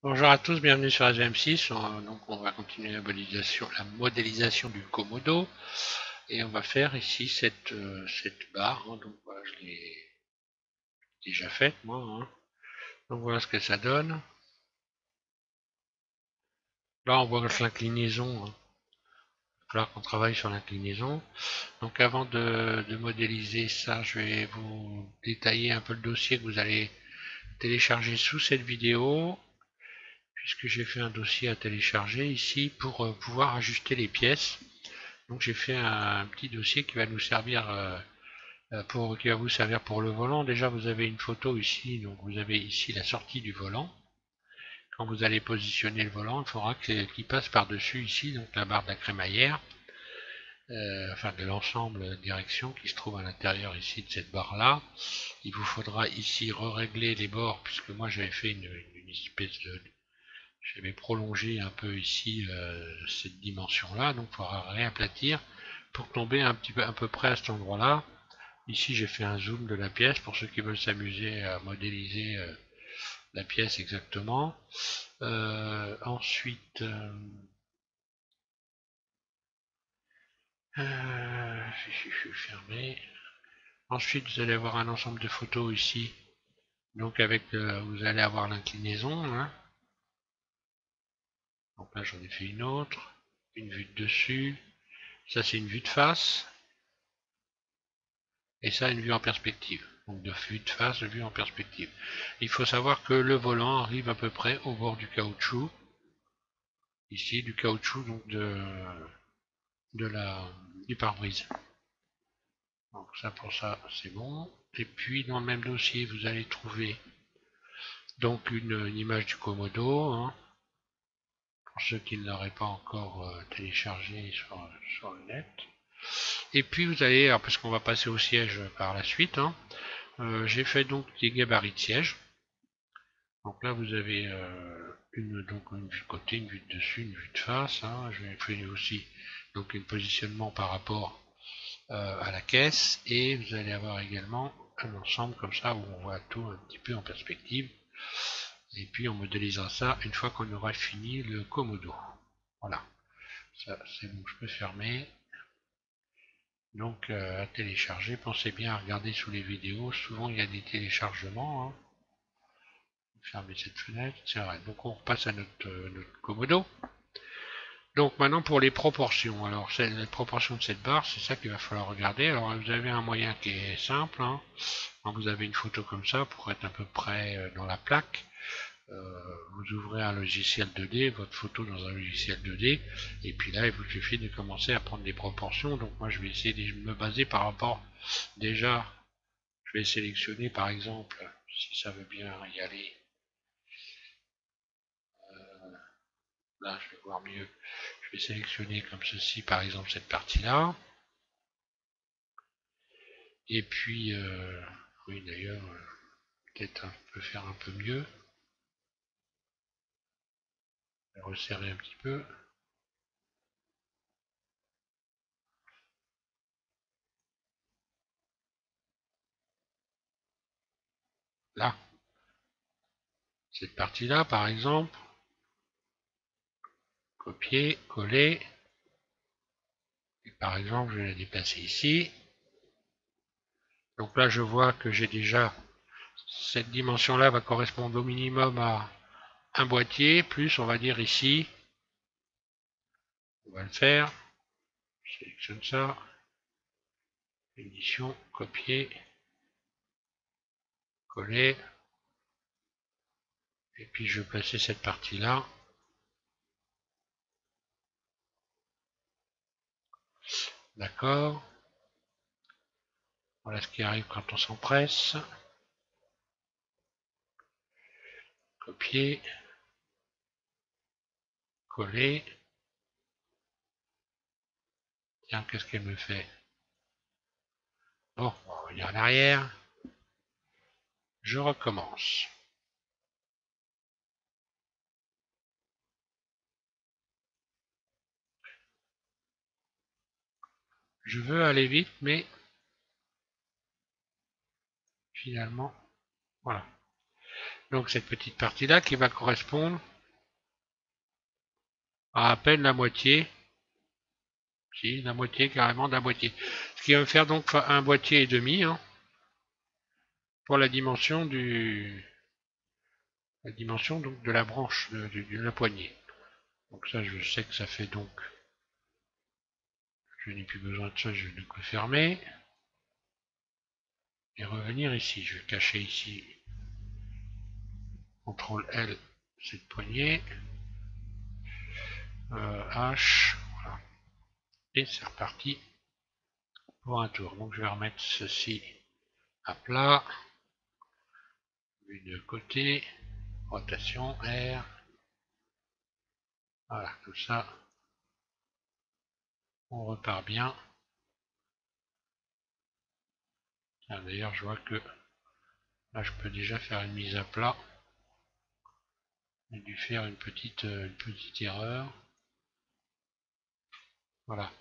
Bonjour à tous, bienvenue sur SVM6. Donc on va continuer la modélisation du Komodo et on va faire ici cette barre. Donc voilà, je l'ai déjà faite moi. Donc voilà ce que ça donne. Là on voit l'inclinaison. Il va falloir qu'on travaille sur l'inclinaison. Donc avant de modéliser ça, je vais vous détailler un peu le dossier que vous allez télécharger sous cette vidéo, puisque j'ai fait un dossier à télécharger ici pour pouvoir ajuster les pièces. Donc j'ai fait un petit dossier qui va nous servir qui va vous servir pour le volant. Déjà vous avez une photo ici, donc vous avez ici la sortie du volant. Quand vous allez positionner le volant, il faudra qu'il passe par-dessus ici, donc la barre de la crémaillère, enfin de l'ensemble direction qui se trouve à l'intérieur ici de cette barre-là. Il vous faudra ici régler les bords, puisque moi j'avais fait une espèce de... J'avais prolongé un peu ici cette dimension-là, donc il faudra réaplatir pour tomber un petit peu à peu près à cet endroit-là. Ici j'ai fait un zoom de la pièce pour ceux qui veulent s'amuser à modéliser la pièce exactement. Ensuite, je suis fermé. Ensuite vous allez avoir un ensemble de photos ici. Donc avec, vous allez avoir l'inclinaison. Hein. Donc là j'en ai fait une autre. Une vue de dessus. Ça c'est une vue de face. Et ça une vue en perspective. Donc de vue de face, de vue en perspective. Il faut savoir que le volant arrive à peu près au bord du caoutchouc. Ici du caoutchouc donc du pare-brise. Donc ça pour ça c'est bon. Et puis dans le même dossier vous allez trouver donc une image du Komodo, hein, pour ceux qui ne l'auraient pas encore téléchargé sur le net. Et puis vous allez, alors parce qu'on va passer au siège par la suite, hein, j'ai fait donc des gabarits de siège. Donc là vous avez donc une vue de côté, une vue de dessus, une vue de face. Hein. Je vais faire aussi donc un positionnement par rapport à la caisse, et vous allez avoir également un ensemble comme ça où on voit tout un petit peu en perspective, et puis on modélisera ça une fois qu'on aura fini le Komodo. Voilà, ça c'est bon, je peux fermer. Donc à télécharger, pensez bien à regarder sous les vidéos, souvent il y a des téléchargements. Hein. Fermer cette fenêtre, c'est vrai. Donc on repasse à notre Komodo. Donc maintenant pour les proportions, alors les proportions de cette barre, c'est ça qu'il va falloir regarder. Alors vous avez un moyen qui est simple, hein. Quand vous avez une photo comme ça, pour être à peu près dans la plaque, vous ouvrez un logiciel 2D, votre photo dans un logiciel 2D, et puis là il vous suffit de commencer à prendre des proportions. Donc moi je vais essayer de me baser par rapport, déjà je vais sélectionner par exemple, si ça veut bien y aller, là je vais voir mieux, je vais sélectionner comme ceci par exemple cette partie là. Et puis, oui d'ailleurs, peut-être on peut faire un peu mieux, resserrer un petit peu. Là, cette partie-là par exemple, copier, coller, et par exemple je vais la déplacer ici. Donc là je vois que j'ai déjà, cette dimension-là va correspondre au minimum à un boîtier, plus on va dire ici, on va le faire, je sélectionne ça, édition, copier, coller, et puis je vais placer cette partie-là. D'accord. Voilà ce qui arrive quand on s'empresse. Copier, coller. Tiens, qu'est-ce qu'elle me fait? Bon, on va revenir en arrière. Je recommence. Je veux aller vite, mais finalement, voilà. Donc cette petite partie-là qui va correspondre À peine la moitié. Si, la moitié, carrément de la moitié. Ce qui va me faire donc un boîtier et demi, hein, pour la dimension donc de la branche, de la poignée. Donc ça, je sais que ça fait donc, je n'ai plus besoin de ça, je vais le fermer. Et revenir ici, je vais cacher ici, CTRL L, cette poignée, H, voilà. Et c'est reparti pour un tour. Donc je vais remettre ceci à plat, vue de côté, rotation R, voilà, tout ça, on repart bien. D'ailleurs, je vois que là, je peux déjà faire une mise à plat. J'ai dû faire une petite erreur. Voilà.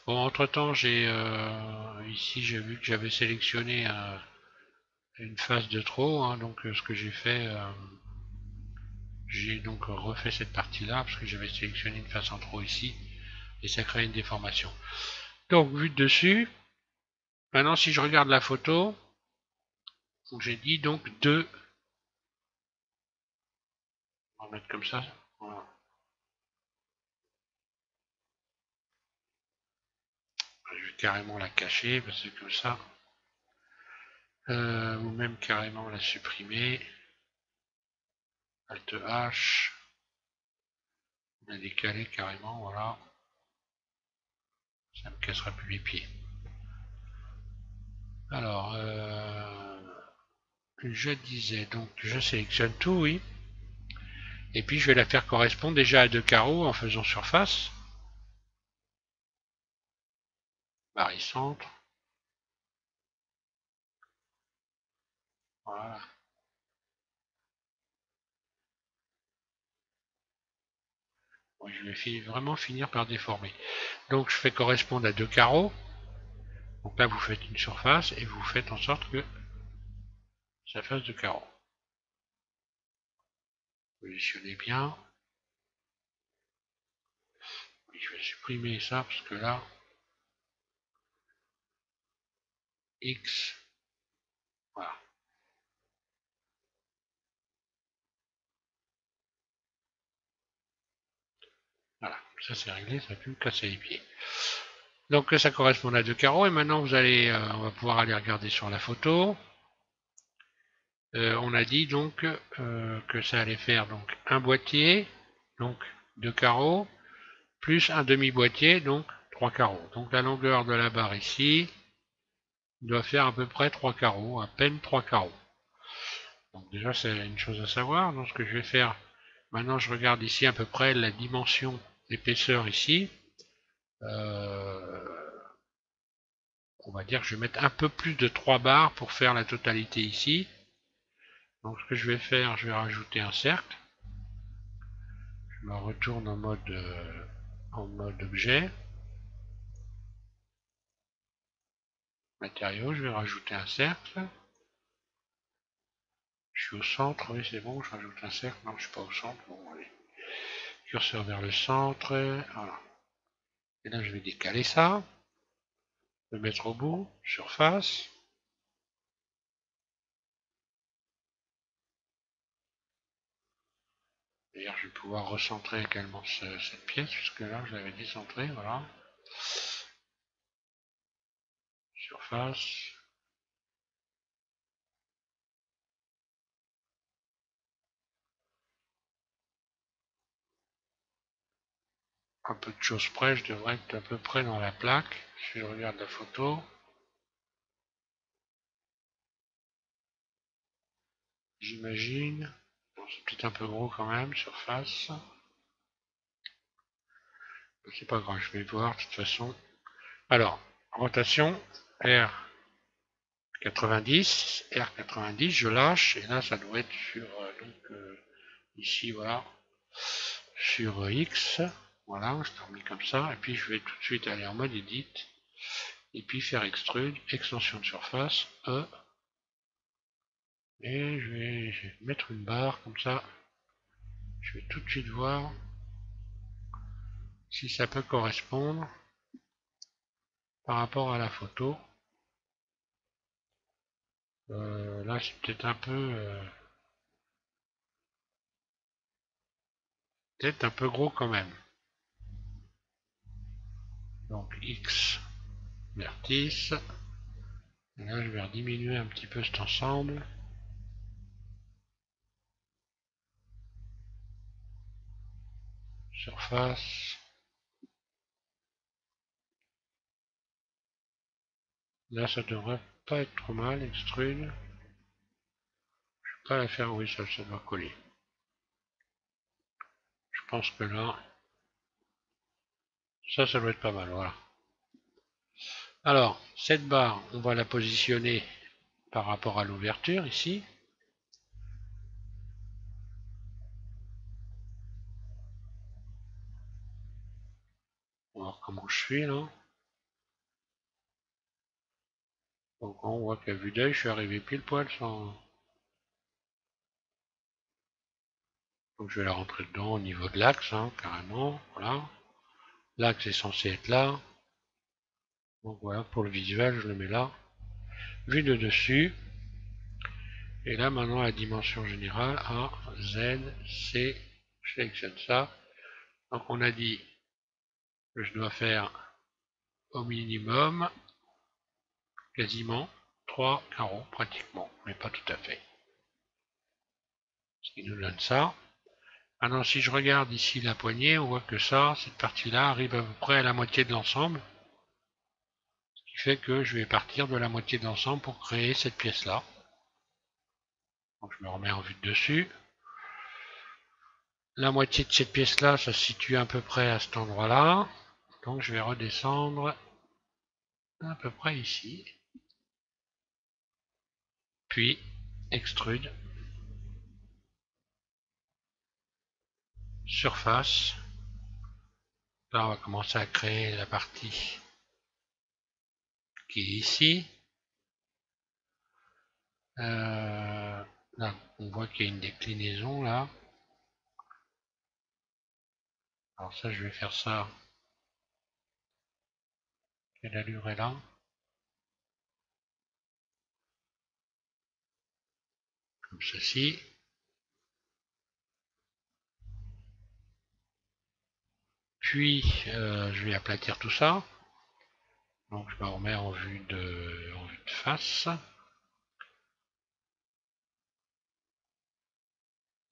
Bon, entre-temps, ici, j'ai vu que j'avais sélectionné une face de trop, hein, donc ce que j'ai fait, j'ai donc refait cette partie-là, parce que j'avais sélectionné une face en trop ici, et ça crée une déformation. Donc, vue de dessus. Maintenant, si je regarde la photo, j'ai dit donc 2. On va mettre comme ça. Voilà. Je vais carrément la cacher, parce que comme ça, ou même carrément la supprimer. Alt H. La décaler carrément, voilà. Ça me cassera plus les pieds. Alors, je disais, donc je sélectionne tout, oui. Et puis je vais la faire correspondre déjà à 2 carreaux en faisant surface. Barycentre. Voilà. Bon, je vais vraiment finir par déformer. Donc je fais correspondre à 2 carreaux. Donc là vous faites une surface et vous faites en sorte que ça fasse 2 carreaux. Positionnez bien. Je vais supprimer ça parce que là, X, voilà. Voilà, ça c'est réglé, ça va plus me casser les pieds. Donc ça correspond à 2 carreaux et maintenant vous allez, on va pouvoir aller regarder sur la photo. On a dit donc que ça allait faire donc un boîtier, donc 2 carreaux, plus un demi-boîtier, donc 3 carreaux. Donc la longueur de la barre ici doit faire à peu près 3 carreaux, à peine 3 carreaux. Donc déjà c'est une chose à savoir. Donc ce que je vais faire, maintenant je regarde ici à peu près la dimension d'épaisseur ici. On va dire que je vais mettre un peu plus de 3 barres pour faire la totalité ici. Donc ce que je vais faire, je vais rajouter un cercle. Je me retourne en mode objet. Matériaux, je vais rajouter un cercle. Je suis au centre, oui c'est bon, je rajoute un cercle. Non, je suis pas au centre. Bon, allez. Curseur vers le centre. Voilà. Et là, je vais décaler ça. Le mettre au bout. Surface. D'ailleurs, je vais pouvoir recentrer également cette pièce, puisque là, je l'avais décentrée, voilà. Surface. Un peu de choses près, je devrais être à peu près dans la plaque, si je regarde la photo. J'imagine. Bon, c'est peut-être un peu gros quand même, surface. C'est pas grave, je vais voir de toute façon. Alors, rotation, R90, R90, je lâche, et là ça doit être sur, ici, voilà, sur X, voilà, je l'ai remis comme ça, et puis je vais tout de suite aller en mode Edit, et puis faire Extrude, extension de surface, E, et je vais mettre une barre comme ça, je vais tout de suite voir si ça peut correspondre par rapport à la photo. Là, c'est peut-être un peu gros quand même. Donc X vertice. Et là, je vais diminuer un petit peu cet ensemble. Surface. Là, ça devrait pas être trop mal. Extrude. Je vais pas la faire. Oui, ça doit coller. Je pense que là, ça doit être pas mal. Voilà. Alors, cette barre, on va la positionner par rapport à l'ouverture ici. On va voir comment je fais là. Donc on voit qu'à vue d'œil, je suis arrivé pile poil sans. Donc je vais la rentrer dedans au niveau de l'axe, hein, carrément. Voilà. L'axe est censé être là. Donc voilà, pour le visuel, je le mets là. Vue de dessus. Et là maintenant la dimension générale A, Z, C. Je sélectionne ça. Donc on a dit que je dois faire au minimum quasiment 3 carreaux pratiquement, mais pas tout à fait. Ce qui nous donne ça. Maintenant si je regarde ici la poignée, on voit que ça, cette partie-là arrive à peu près à la moitié de l'ensemble. Ce qui fait que je vais partir de la moitié de l'ensemble pour créer cette pièce-là. Donc je me remets en vue de dessus. La moitié de cette pièce-là, ça se situe à peu près à cet endroit-là. Donc je vais redescendre à peu près ici. Puis extrude. Surface. Là on va commencer à créer la partie qui est ici. Là on voit qu'il y a une déclinaison là. Alors ça je vais faire ça. Quelle allure est là? Comme ceci. Puis je vais aplatir tout ça. Donc je me remets en vue de face.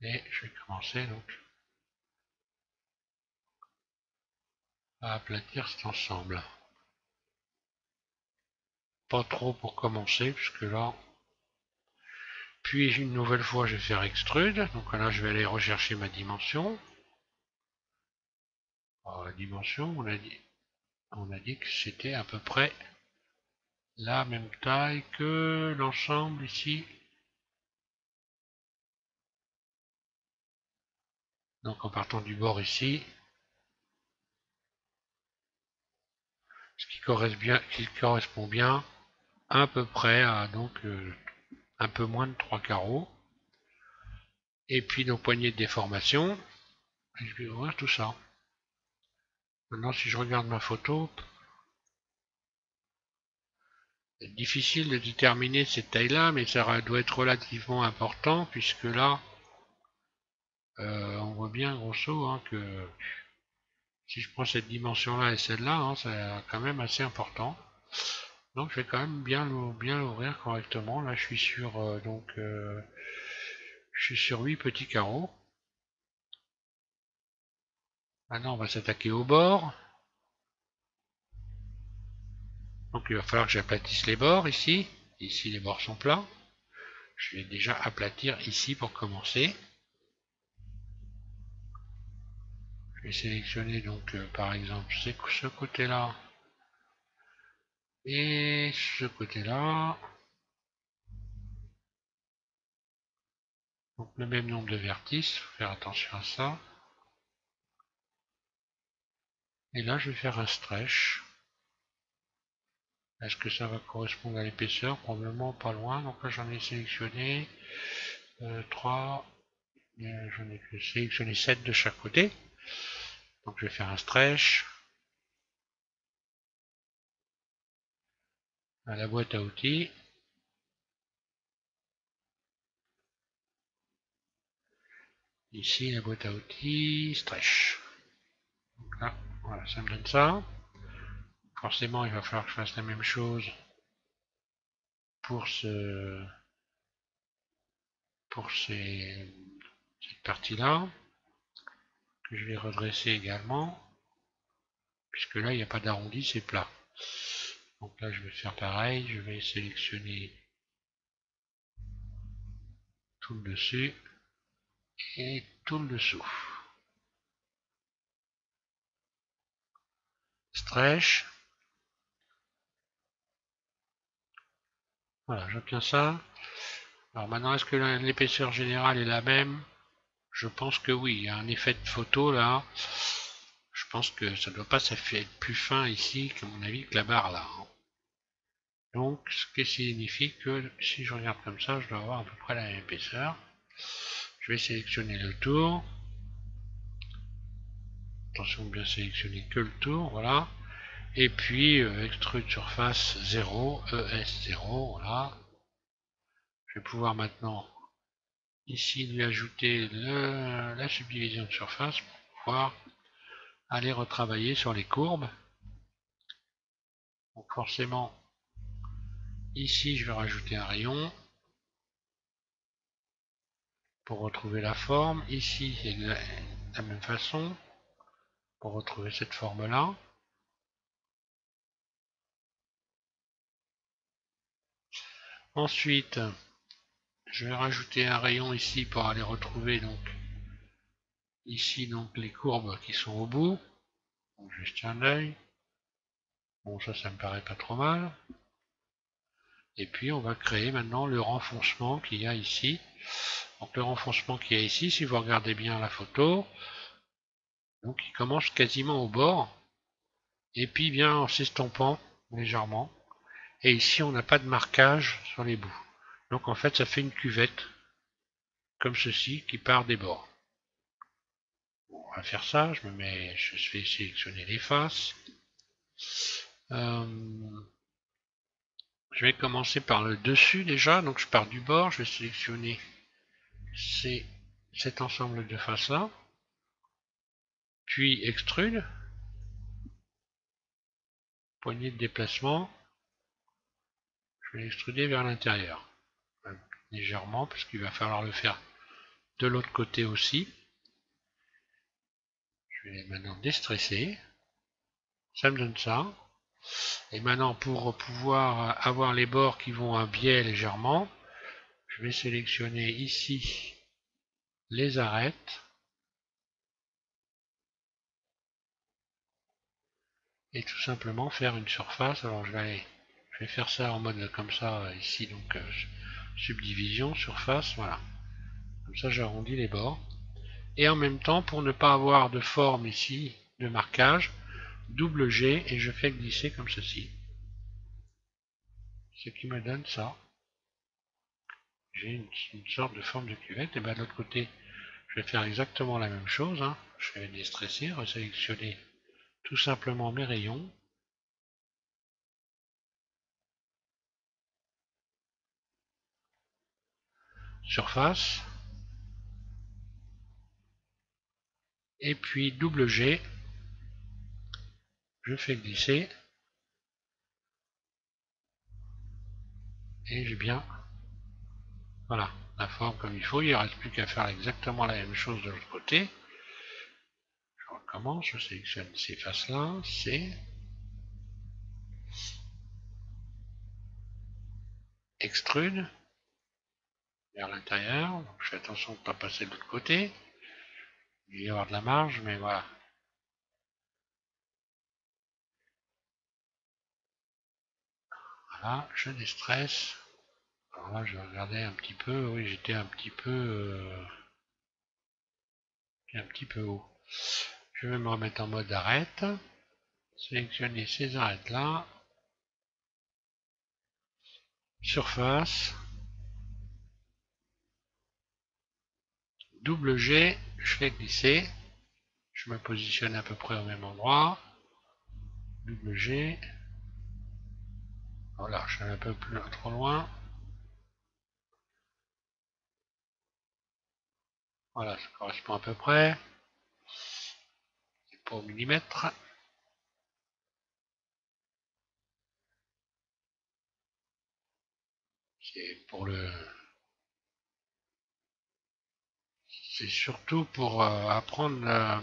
Et je vais commencer donc à aplatir cet ensemble. Pas trop pour commencer, puisque là. Puis une nouvelle fois je vais faire extrude. Donc là je vais aller rechercher ma dimension. Alors, la dimension, on a dit que c'était à peu près la même taille que l'ensemble ici. Donc en partant du bord ici, ce qui correspond bien à peu près à donc un peu moins de 3 carreaux. Et puis nos poignées de déformation, je vais ouvrir tout ça. Maintenant si je regarde ma photo, c'est difficile de déterminer cette taille-là, mais ça doit être relativement important, puisque là, on voit bien grosso hein, que si je prends cette dimension-là et celle-là, hein, c'est quand même assez important. Donc je vais quand même bien l'ouvrir correctement. Là je suis sur je suis sur 8 petits carreaux. Maintenant on va s'attaquer au bord. Donc il va falloir que j'aplatisse les bords ici. Ici les bords sont plats. Je vais déjà aplatir ici pour commencer. Je vais sélectionner donc par exemple ce côté-là et ce côté-là. Donc le même nombre de vertices, faut faire attention à ça. Et là je vais faire un stretch. Est-ce que ça va correspondre à l'épaisseur? Probablement pas loin. Donc là j'en ai sélectionné 3. J'en ai sélectionné 7 de chaque côté. Donc je vais faire un stretch à la boîte à outils. Ici la boîte à outils, stretch. Donc là, voilà, ça me donne ça. Forcément, il va falloir que je fasse la même chose pour cette partie-là, que je vais redresser également, puisque là, il n'y a pas d'arrondi, c'est plat. Donc là, je vais faire pareil, je vais sélectionner tout le dessus et tout le dessous. Stretch. Voilà, j'obtiens ça. Alors maintenant, est-ce que l'épaisseur générale est la même? Je pense que oui, il y a un effet de photo là. Je pense que ça ne doit pas être plus fin ici, à mon avis, que la barre là. Donc, ce qui signifie que si je regarde comme ça, je dois avoir à peu près la même épaisseur. Je vais sélectionner le tour. Attention de bien sélectionner que le tour, voilà. Et puis, extrude surface 0, ES0, voilà. Je vais pouvoir maintenant, ici, lui ajouter la subdivision de surface pour pouvoir aller retravailler sur les courbes. Donc forcément, ici, je vais rajouter un rayon pour retrouver la forme. Ici, c'est de la même façon pour retrouver cette forme-là. Ensuite, je vais rajouter un rayon ici pour aller retrouver donc ici donc les courbes qui sont au bout. Donc je jeter un œil. Bon, ça me paraît pas trop mal. Et puis on va créer maintenant le renfoncement qu'il y a ici. Donc le renfoncement qu'il y a ici, si vous regardez bien la photo, donc il commence quasiment au bord, et puis vient en s'estompant légèrement. Et ici on n'a pas de marquage sur les bouts. Donc en fait ça fait une cuvette, comme ceci, qui part des bords. Bon, on va faire ça, je vais sélectionner les faces. Je vais commencer par le dessus déjà, donc je pars du bord, je vais sélectionner cet ensemble de faces là, puis extrude, poignée de déplacement, je vais l'extruder vers l'intérieur, légèrement, parce qu'il va falloir le faire de l'autre côté aussi. Je vais maintenant déstresser, ça me donne ça. Et maintenant, pour pouvoir avoir les bords qui vont à biais légèrement, je vais sélectionner ici les arêtes et tout simplement faire une surface. Alors je vais faire ça en mode comme ça ici, donc subdivision, surface, voilà. Comme ça j'arrondis les bords. Et en même temps, pour ne pas avoir de forme ici, de marquage, double G et je fais glisser comme ceci. Ce qui me donne ça. J'ai une sorte de forme de cuvette. Et bien de l'autre côté, je vais faire exactement la même chose. Hein. Je vais déstresser, resélectionner tout simplement mes rayons. Surface. Et puis double G. Je fais glisser. Et j'ai bien, voilà, la forme comme il faut. Il ne reste plus qu'à faire exactement la même chose de l'autre côté. Je recommence, je sélectionne ces faces-là. C'est extrude vers l'intérieur. Donc je fais attention de ne pas passer de l'autre côté. Il va y avoir de la marge, mais voilà. Voilà, je déstresse. Alors là, je vais regarder un petit peu. Oui, j'étais un petit peu haut. Je vais me remettre en mode arête. Sélectionner ces arêtes-là. Surface. Double G, je fais glisser. Je me positionne à peu près au même endroit. Double G. Voilà, je suis un peu plus trop loin. Voilà, ça correspond à peu près. C'est pas au millimètre. C'est pour le. C'est surtout pour apprendre.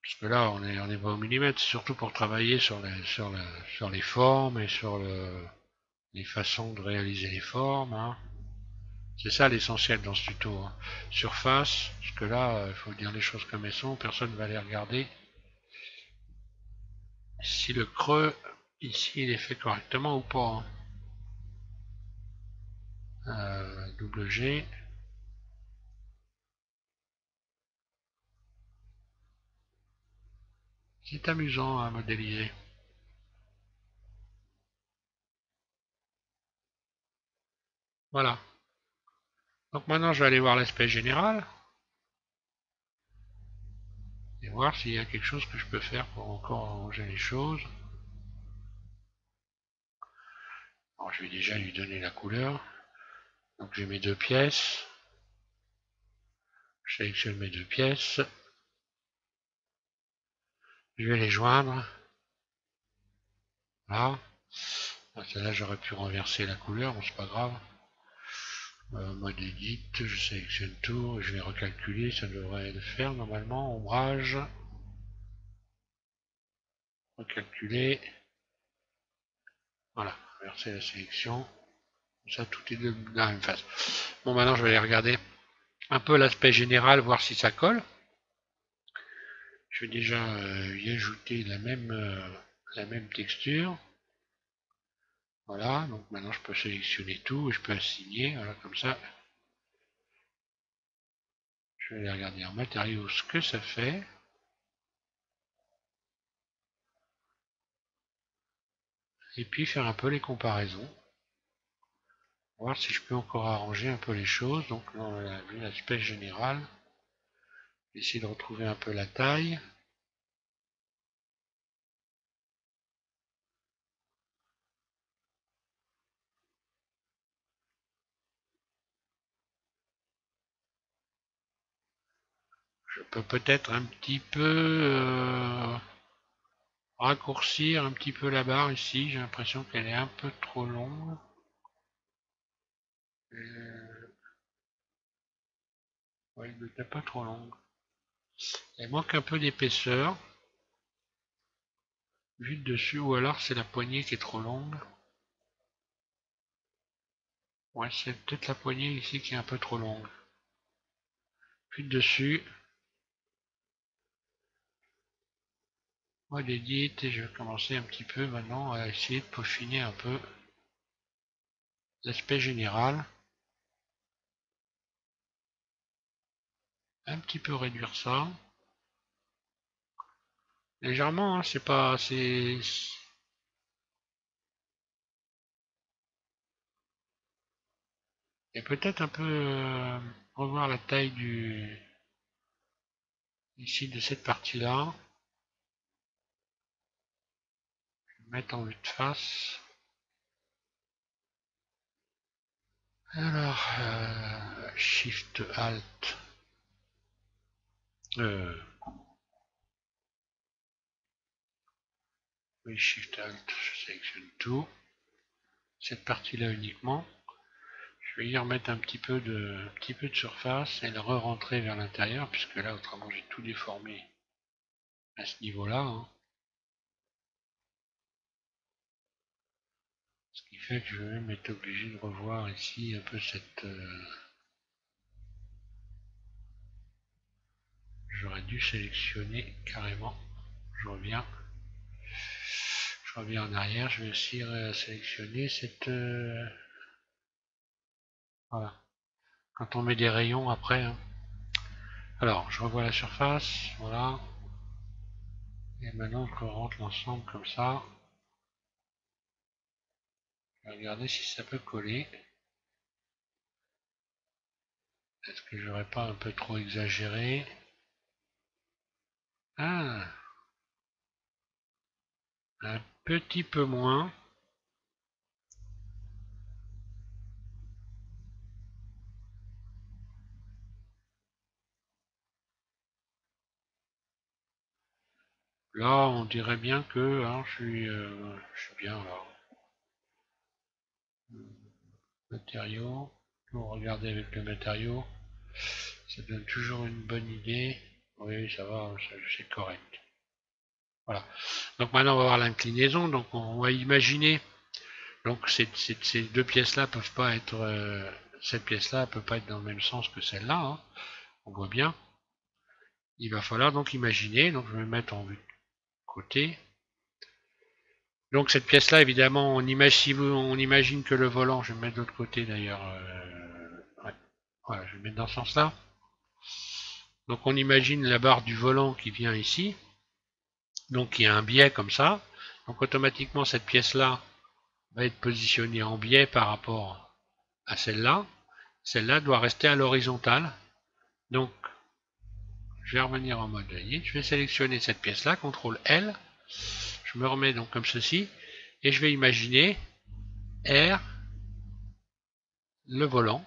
Parce que là, on est pas au millimètre. C'est surtout pour travailler sur les formes et sur les façons de réaliser les formes. Hein. C'est ça l'essentiel dans ce tuto. Hein. Surface, parce que là, il faut dire les choses comme elles sont. Personne ne va les regarder. Si le creux ici il est fait correctement ou pas. Hein. Double G. C'est amusant à modéliser. Voilà. Donc maintenant je vais aller voir l'aspect général et voir s'il y a quelque chose que je peux faire pour encore arranger les choses. Alors je vais déjà lui donner la couleur. Donc j'ai mes deux pièces. Je sélectionne mes deux pièces. Je vais les joindre. Là. Là j'aurais pu renverser la couleur, bon c'est pas grave. Mode edit, je sélectionne tout, je vais recalculer, ça devrait le faire normalement. Ombrage, recalculer, voilà, inverser la sélection. Ça tout est de la même face. Bon maintenant je vais aller regarder un peu l'aspect général, voir si ça colle. Je vais déjà y ajouter la même texture. Voilà, donc maintenant je peux sélectionner tout et je peux assigner, voilà comme ça. Je vais aller regarder en matériaux ce que ça fait. Et puis faire un peu les comparaisons. Voir si je peux encore arranger un peu les choses. Donc là on a vu l'aspect général. Essayer de retrouver un peu la taille. Je peux peut-être un petit peu raccourcir un petit peu la barre ici. J'ai l'impression qu'elle est un peu trop longue. Ouais, elle n'est pas trop longue. Elle manque un peu d'épaisseur. Vu de dessus, ou alors c'est la poignée qui est trop longue. Ouais, c'est peut-être la poignée ici qui est un peu trop longue. Vu de dessus. Mode edit et je vais commencer un petit peu maintenant à essayer de peaufiner un peu l'aspect général. Un petit peu réduire ça. Légèrement, hein, c'est pas assez. Et peut-être un peu revoir la taille du ici de cette partie-là. Mettre en vue de face. Alors, Shift Alt. Oui, Shift Alt, je sélectionne tout. Cette partie-là uniquement. Je vais y remettre un petit peu de surface et le re-rentrer vers l'intérieur, puisque là, autrement, j'ai tout déformé à ce niveau-là. Hein. Ce qui fait que je vais même être obligé de revoir ici un peu cette. J'aurais dû sélectionner carrément. Je reviens. Je reviens en arrière. Je vais aussi sélectionner cette. Voilà. Quand on met des rayons après. Hein. Alors, je revois la surface. Voilà. Et maintenant, je rentre l'ensemble comme ça. Je vais regarder si ça peut coller. Est-ce que j'aurais pas un peu trop exagéré? Ah, un petit peu moins. Là, on dirait bien que hein, je suis bien là. Matériaux. Pour regarder avec le matériau, ça donne toujours une bonne idée. Oui, ça va, c'est correct. Voilà. Donc maintenant, on va voir l'inclinaison. Donc on va imaginer. Donc ces deux pièces-là peuvent pas être. Cette pièce-là peut pas être dans le même sens que celle-là. Hein. On voit bien. Il va falloir donc imaginer. Donc je vais me mettre en vue de côté. Donc cette pièce-là, évidemment, on imagine que le volant, je vais me mettre de l'autre côté d'ailleurs. Ouais. Voilà, je vais me mettre dans ce sens-là. Donc on imagine la barre du volant qui vient ici. Donc il y a un biais comme ça. Donc automatiquement cette pièce-là va être positionnée en biais par rapport à celle-là. Celle-là doit rester à l'horizontale. Donc je vais revenir en mode ligne. Je vais sélectionner cette pièce-là, CTRL L. Je me remets donc comme ceci. Et je vais imaginer R, le volant.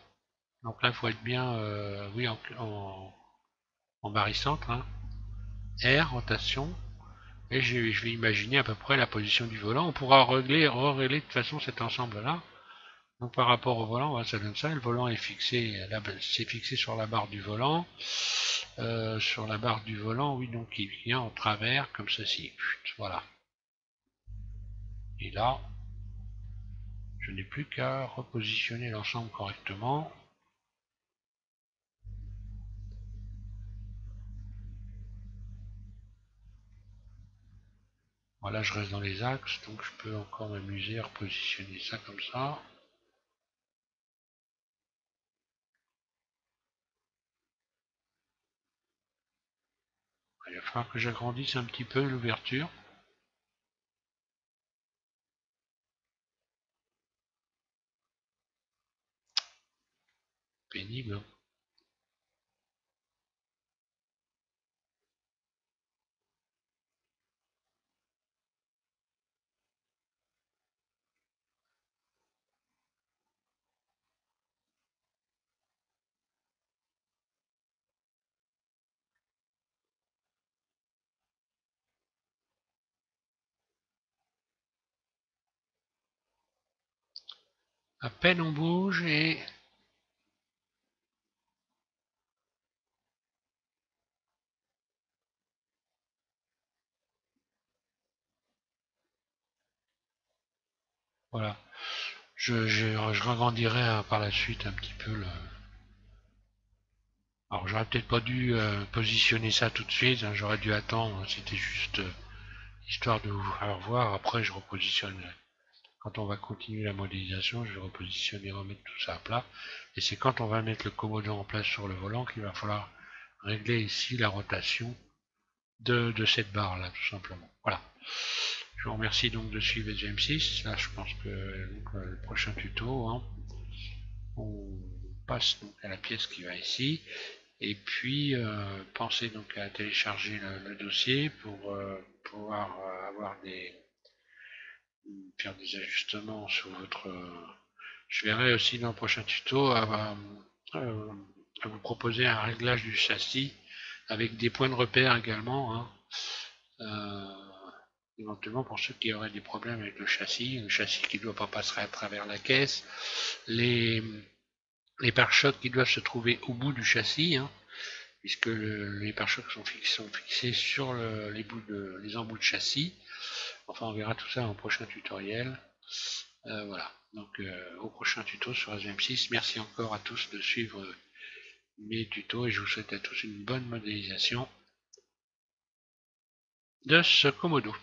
Donc là, il faut être bien oui, en barycentre. Hein. R, rotation. Et je vais imaginer à peu près la position du volant. On pourra régler de toute façon cet ensemble-là. Donc par rapport au volant, ça donne ça. Le volant est fixé, c'est fixé sur la barre du volant. Sur la barre du volant, oui, donc il vient en travers comme ceci. Voilà. Et là, je n'ai plus qu'à repositionner l'ensemble correctement. Voilà, je reste dans les axes, donc je peux encore m'amuser à repositionner ça comme ça. Il va falloir que j'agrandisse un petit peu l'ouverture. Pénible. À peine on bouge et voilà. Je agrandirai par la suite un petit peu le... Alors j'aurais peut-être pas dû positionner ça tout de suite, hein, j'aurais dû attendre, c'était juste histoire de vous faire voir. Après je repositionne. Quand on va continuer la modélisation, je vais repositionner, remettre tout ça à plat. Et c'est quand on va mettre le commodo en place sur le volant qu'il va falloir régler ici la rotation de cette barre là, tout simplement. Voilà. Je vous remercie donc de suivre SM6. Là, je pense que donc, le prochain tuto, hein, on passe donc à la pièce qui va ici. Et puis, pensez donc à télécharger le dossier pour pouvoir faire des ajustements sur votre... je verrai aussi dans le prochain tuto à vous proposer un réglage du châssis avec des points de repère également. Hein. Éventuellement pour ceux qui auraient des problèmes avec le châssis qui ne doit pas passer à travers la caisse, les, les pare-chocs qui doivent se trouver au bout du châssis, hein, puisque les pare-chocs sont fixés sur les embouts de châssis. Enfin, on verra tout ça dans le prochain tutoriel. Voilà, donc au prochain tuto sur SM6. Merci encore à tous de suivre mes tutos et je vous souhaite à tous une bonne modélisation de ce Komodo.